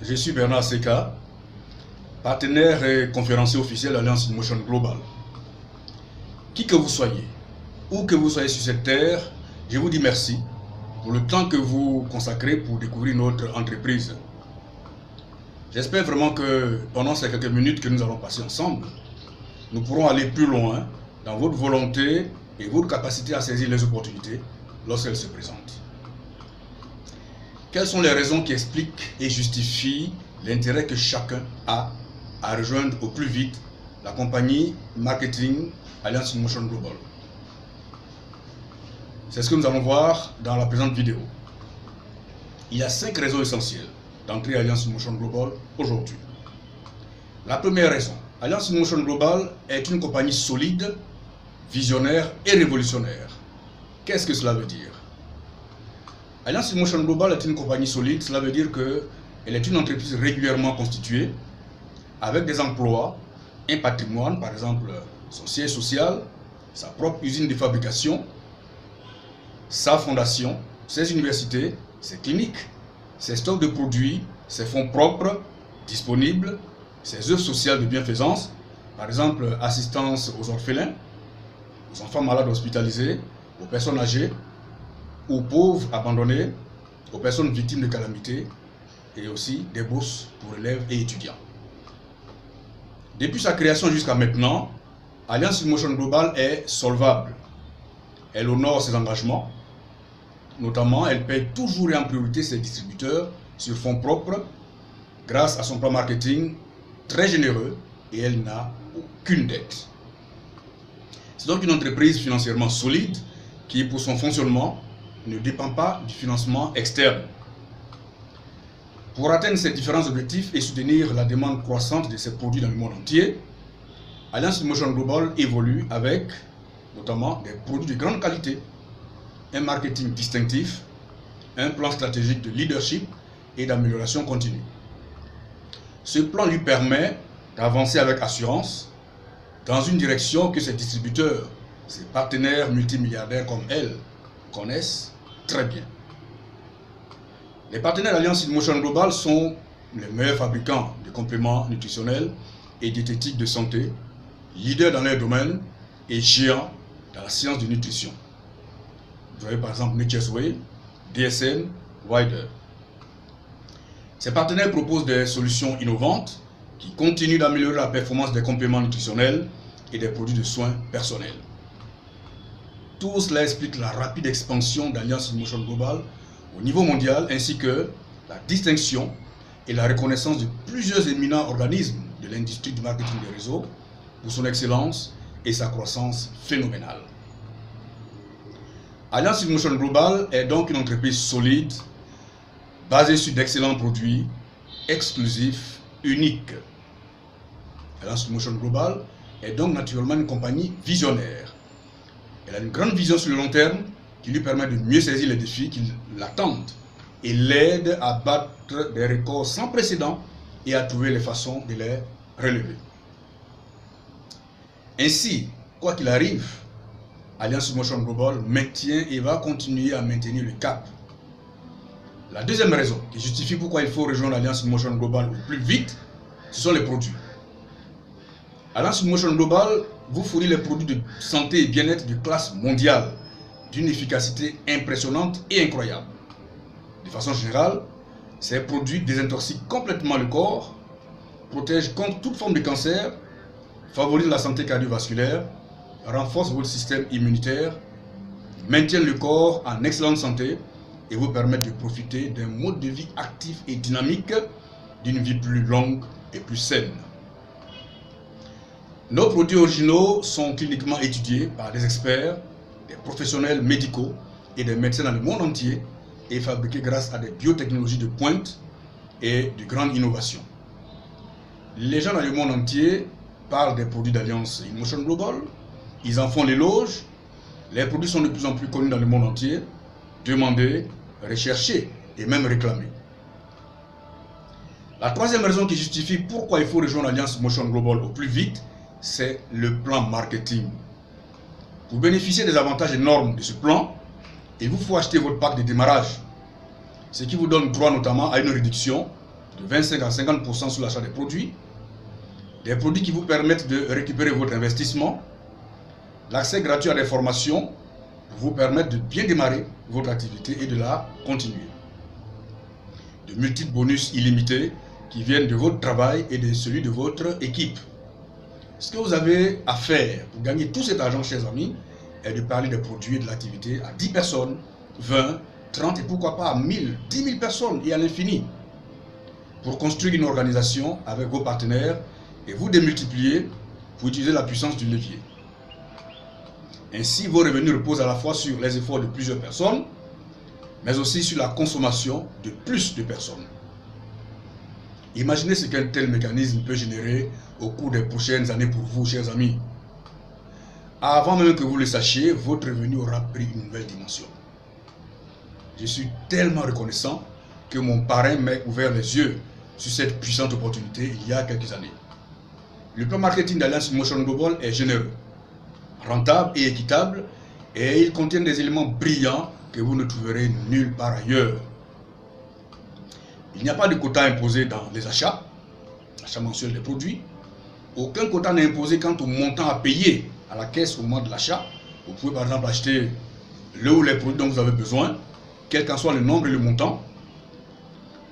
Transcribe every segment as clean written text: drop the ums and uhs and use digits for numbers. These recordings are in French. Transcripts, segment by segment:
Je suis Bernard Seka, partenaire et conférencier officiel de l'Alliance InMotion Global. Qui que vous soyez, où que vous soyez sur cette terre, je vous dis merci pour le temps que vous consacrez pour découvrir notre entreprise. J'espère vraiment que pendant ces quelques minutes que nous allons passer ensemble, nous pourrons aller plus loin dans votre volonté et votre capacité à saisir les opportunités lorsqu'elles se présentent. Quelles sont les raisons qui expliquent et justifient l'intérêt que chacun a à rejoindre au plus vite la compagnie marketing Alliance InMotion Global? C'est ce que nous allons voir dans la présente vidéo. Il y a 5 raisons essentielles d'entrer à Alliance InMotion Global aujourd'hui. La première raison, Alliance InMotion Global est une compagnie solide, visionnaire et révolutionnaire. Qu'est-ce que cela veut dire? Alliance InMotion Global est une compagnie solide, cela veut dire qu'elle est une entreprise régulièrement constituée, avec des emplois, un patrimoine, par exemple son siège social, sa propre usine de fabrication, sa fondation, ses universités, ses cliniques, ses stocks de produits, ses fonds propres disponibles, ses œuvres sociales de bienfaisance, par exemple assistance aux orphelins, aux enfants malades hospitalisés, aux personnes âgées, aux pauvres abandonnés, aux personnes victimes de calamités et aussi des bourses pour élèves et étudiants. Depuis sa création jusqu'à maintenant, Alliance InMotion Global est solvable. Elle honore ses engagements, notamment elle paye toujours et en priorité ses distributeurs sur fonds propres grâce à son plan marketing très généreux et elle n'a aucune dette. C'est donc une entreprise financièrement solide qui, pour son fonctionnement, ne dépend pas du financement externe. Pour atteindre ces différents objectifs et soutenir la demande croissante de ses produits dans le monde entier, Alliance InMotion Global évolue avec notamment des produits de grande qualité, un marketing distinctif, un plan stratégique de leadership et d'amélioration continue. Ce plan lui permet d'avancer avec assurance dans une direction que ses distributeurs, ses partenaires multimilliardaires comme elle, connaissent très bien. Les partenaires d'Alliance InMotion Global sont les meilleurs fabricants de compléments nutritionnels et diététiques de santé, leaders dans leur domaine et géants dans la science de nutrition. Vous avez par exemple Nature's Way, DSM, Wider. Ces partenaires proposent des solutions innovantes qui continuent d'améliorer la performance des compléments nutritionnels et des produits de soins personnels. Tout cela explique la rapide expansion d'Alliance InMotion Global au niveau mondial ainsi que la distinction et la reconnaissance de plusieurs éminents organismes de l'industrie du marketing des réseaux pour son excellence et sa croissance phénoménale. Alliance InMotion Global est donc une entreprise solide, basée sur d'excellents produits, exclusifs, uniques. Alliance InMotion Global est donc naturellement une compagnie visionnaire. Elle a une grande vision sur le long terme qui lui permet de mieux saisir les défis qui l'attendent et l'aide à battre des records sans précédent et à trouver les façons de les relever. Ainsi, quoi qu'il arrive, Alliance InMotion Global maintient et va continuer à maintenir le cap. La deuxième raison qui justifie pourquoi il faut rejoindre Alliance InMotion Global au plus vite, ce sont les produits. Alliance InMotion Global vous fournit les produits de santé et bien-être de classe mondiale, d'une efficacité impressionnante et incroyable. De façon générale, ces produits désintoxiquent complètement le corps, protègent contre toute forme de cancer, favorisent la santé cardiovasculaire, renforcent votre système immunitaire, maintiennent le corps en excellente santé et vous permettent de profiter d'un mode de vie actif et dynamique, d'une vie plus longue et plus saine. Nos produits originaux sont cliniquement étudiés par des experts, des professionnels médicaux et des médecins dans le monde entier et fabriqués grâce à des biotechnologies de pointe et de grande innovation. Les gens dans le monde entier parlent des produits d'Alliance InMotion Global, ils en font l'éloge, les produits sont de plus en plus connus dans le monde entier, demandés, recherchés et même réclamés. La troisième raison qui justifie pourquoi il faut rejoindre Alliance InMotion Global au plus vite, c'est le plan marketing. Pour bénéficier des avantages énormes de ce plan, il vous faut acheter votre pack de démarrage, ce qui vous donne droit notamment à une réduction de 25 à 50% sur l'achat des produits qui vous permettent de récupérer votre investissement, l'accès gratuit à des formations pour vous permettre de bien démarrer votre activité et de la continuer. De multiples bonus illimités qui viennent de votre travail et de celui de votre équipe. Ce que vous avez à faire pour gagner tout cet argent, chers amis, est de parler des produits et de l'activité à 10 personnes, 20, 30 et pourquoi pas à 1000, 10 000 personnes et à l'infini. Pour construire une organisation avec vos partenaires et vous démultiplier pour utiliser la puissance du levier. Ainsi, vos revenus reposent à la fois sur les efforts de plusieurs personnes, mais aussi sur la consommation de plus de personnes. Imaginez ce qu'un tel mécanisme peut générer au cours des prochaines années pour vous, chers amis. Avant même que vous le sachiez, votre revenu aura pris une nouvelle dimension. Je suis tellement reconnaissant que mon parrain m'a ouvert les yeux sur cette puissante opportunité il y a quelques années. Le plan marketing d'Alliance Motion Global est généreux, rentable et équitable, et il contient des éléments brillants que vous ne trouverez nulle part ailleurs. Il n'y a pas de quota imposé dans les achats mensuel des produits. Aucun quota n'est imposé quant au montant à payer à la caisse au moment de l'achat. Vous pouvez par exemple acheter le ou les produits dont vous avez besoin, quel qu'en soit le nombre et le montant.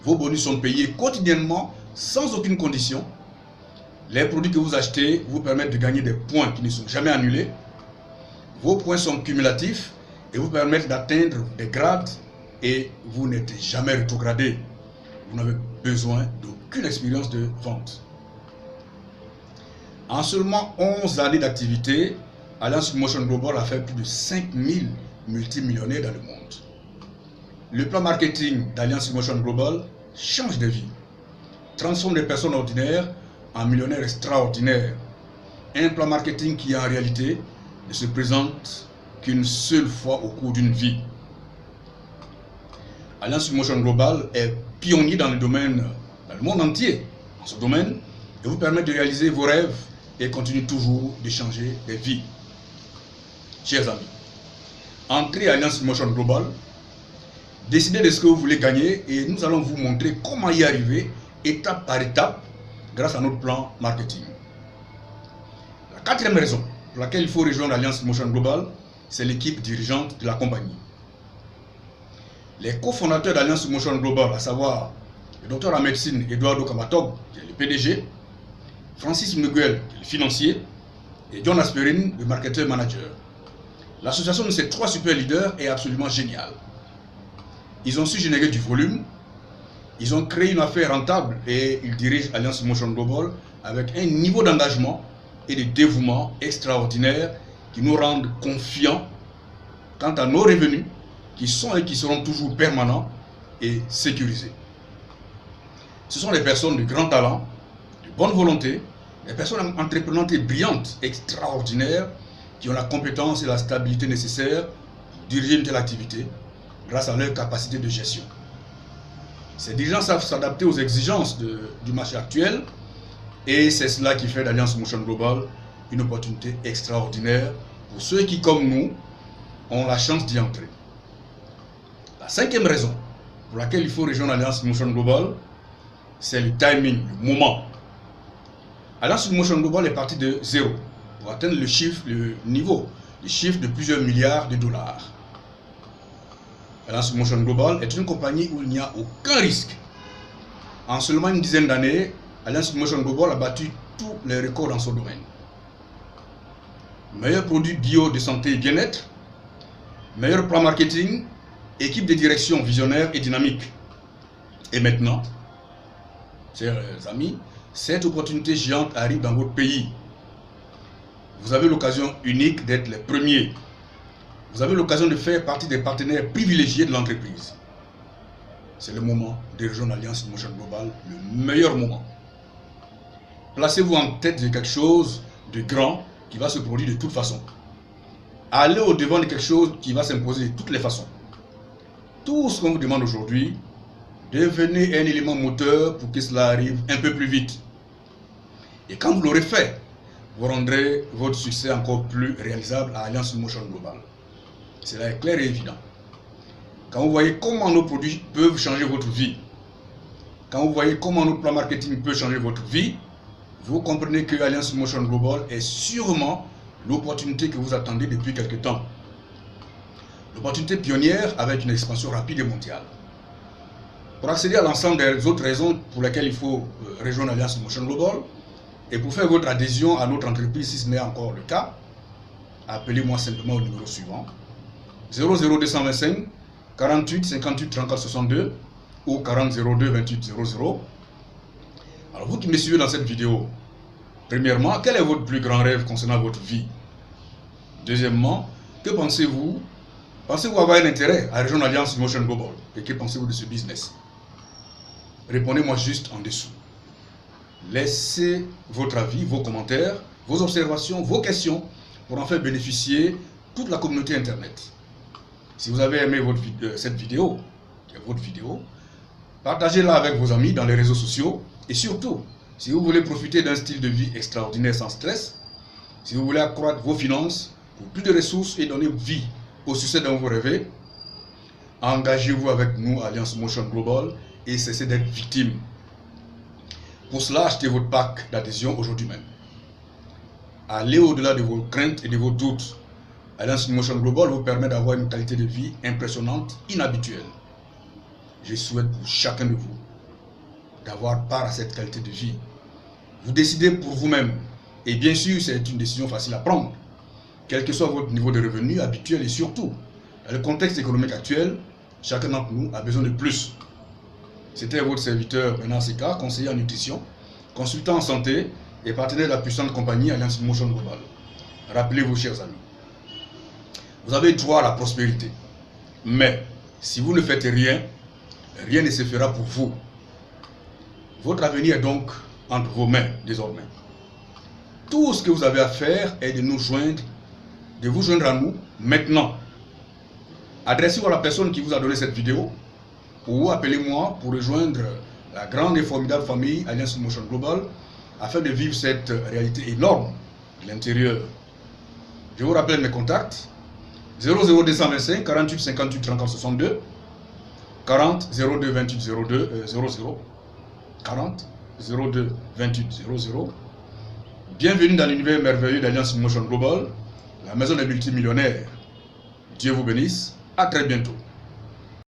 Vos bonus sont payés quotidiennement sans aucune condition. Les produits que vous achetez vous permettent de gagner des points qui ne sont jamais annulés. Vos points sont cumulatifs et vous permettent d'atteindre des grades et vous n'êtes jamais rétrogradé. Vous n'avez besoin d'aucune expérience de vente. En seulement 11 années d'activité, Alliance Motion Global a fait plus de 5000 multimillionnaires dans le monde. Le plan marketing d'Alliance Motion Global change de vie, transforme des personnes ordinaires en millionnaires extraordinaires. Un plan marketing qui en réalité ne se présente qu'une seule fois au cours d'une vie. Alliance Motion Global est pionnier dans le monde entier, dans ce domaine, et vous permet de réaliser vos rêves et continue toujours de changer des vies. Chers amis, entrez à Alliance Motion Global, décidez de ce que vous voulez gagner et nous allons vous montrer comment y arriver étape par étape grâce à notre plan marketing. La quatrième raison pour laquelle il faut rejoindre Alliance Motion Global, c'est l'équipe dirigeante de la compagnie. Les cofondateurs d'Alliance Motion Global, à savoir le docteur en médecine Eduardo Kamatog, qui est le PDG, Francis Miguel, qui est le financier, et John Asperin, le marketeur manager. L'association de ces trois super leaders est absolument géniale. Ils ont su générer du volume, ils ont créé une affaire rentable et ils dirigent Alliance Motion Global avec un niveau d'engagement et de dévouement extraordinaire qui nous rendent confiants quant à nos revenus qui sont et qui seront toujours permanents et sécurisés. Ce sont des personnes de grand talent, de bonne volonté, des personnes entreprenantes et brillantes, extraordinaires, qui ont la compétence et la stabilité nécessaires pour diriger une telle activité grâce à leur capacité de gestion. Ces dirigeants savent s'adapter aux exigences du marché actuel et c'est cela qui fait d'Alliance Motion Global une opportunité extraordinaire pour ceux qui, comme nous, ont la chance d'y entrer. La cinquième raison pour laquelle il faut rejoindre Alliance Motion Global, c'est le timing, le moment. Alliance Motion Global est parti de zéro pour atteindre le chiffre de plusieurs milliards de dollars. Alliance Motion Global est une compagnie où il n'y a aucun risque. En seulement une dizaine d'années, Alliance Motion Global a battu tous les records dans son domaine. Meilleur produit bio de santé et bien-être, meilleur plan marketing, équipe de direction visionnaire et dynamique. Et maintenant, chers amis, cette opportunité géante arrive dans votre pays. Vous avez l'occasion unique d'être les premiers. Vous avez l'occasion de faire partie des partenaires privilégiés de l'entreprise. C'est le moment de rejoindre Alliance Motion Global, le meilleur moment. Placez-vous en tête de quelque chose de grand qui va se produire de toute façon. Allez au-devant de quelque chose qui va s'imposer de toutes les façons. Tout ce qu'on vous demande aujourd'hui, devenez un élément moteur pour que cela arrive un peu plus vite. Et quand vous l'aurez fait, vous rendrez votre succès encore plus réalisable à Alliance Motion Global. Cela est clair et évident. Quand vous voyez comment nos produits peuvent changer votre vie, quand vous voyez comment notre plan marketing peut changer votre vie, vous comprenez que Alliance Motion Global est sûrement l'opportunité que vous attendez depuis quelque temps. L'opportunité pionnière avec une expansion rapide et mondiale. Pour accéder à l'ensemble des autres raisons pour lesquelles il faut rejoindre Alliance Motion Global et pour faire votre adhésion à notre entreprise si ce n'est encore le cas, appelez-moi simplement au numéro suivant 00225 48 58 34 62 ou 40 02 28 00. Alors vous qui me suivez dans cette vidéo, premièrement, quel est votre plus grand rêve concernant votre vie? Deuxièmement, que pensez-vous? Pensez-vous avoir un intérêt à rejoindre l'Alliance Motion Global? Et que pensez-vous de ce business? Répondez-moi juste en dessous. Laissez votre avis, vos commentaires, vos observations, vos questions pour en faire bénéficier toute la communauté Internet. Si vous avez aimé cette vidéo, qui est votre vidéo, partagez-la avec vos amis dans les réseaux sociaux. Et surtout, si vous voulez profiter d'un style de vie extraordinaire sans stress, si vous voulez accroître vos finances pour plus de ressources et donner vie au succès dont vous rêvez, engagez-vous avec nous, Alliance Motion Global, et cessez d'être victime. Pour cela, achetez votre pack d'adhésion aujourd'hui même. Allez au-delà de vos craintes et de vos doutes. Alliance Motion Global vous permet d'avoir une qualité de vie impressionnante, inhabituelle. Je souhaite pour chacun de vous d'avoir part à cette qualité de vie. Vous décidez pour vous-même. Et bien sûr, c'est une décision facile à prendre. Quel que soit votre niveau de revenu habituel et surtout, dans le contexte économique actuel, chacun d'entre nous a besoin de plus. C'était votre serviteur Bernard Seka, conseiller en nutrition, consultant en santé et partenaire de la puissante compagnie Alliance Motion Global. Rappelez-vous, chers amis, vous avez droit à la prospérité. Mais si vous ne faites rien, rien ne se fera pour vous. Votre avenir est donc entre vos mains désormais. Tout ce que vous avez à faire est de nous joindre, de vous joindre à nous maintenant. Adressez-vous à la personne qui vous a donné cette vidéo ou appelez-moi pour rejoindre la grande et formidable famille Alliance Motion Global afin de vivre cette réalité énorme de l'intérieur. Je vous rappelle mes contacts 00225 48 58 34 62 40 02 28 02 00 40 02 28 00. Bienvenue dans l'univers merveilleux d'Alliance Motion Global, la maison des multimillionnaires. Dieu vous bénisse. À très bientôt.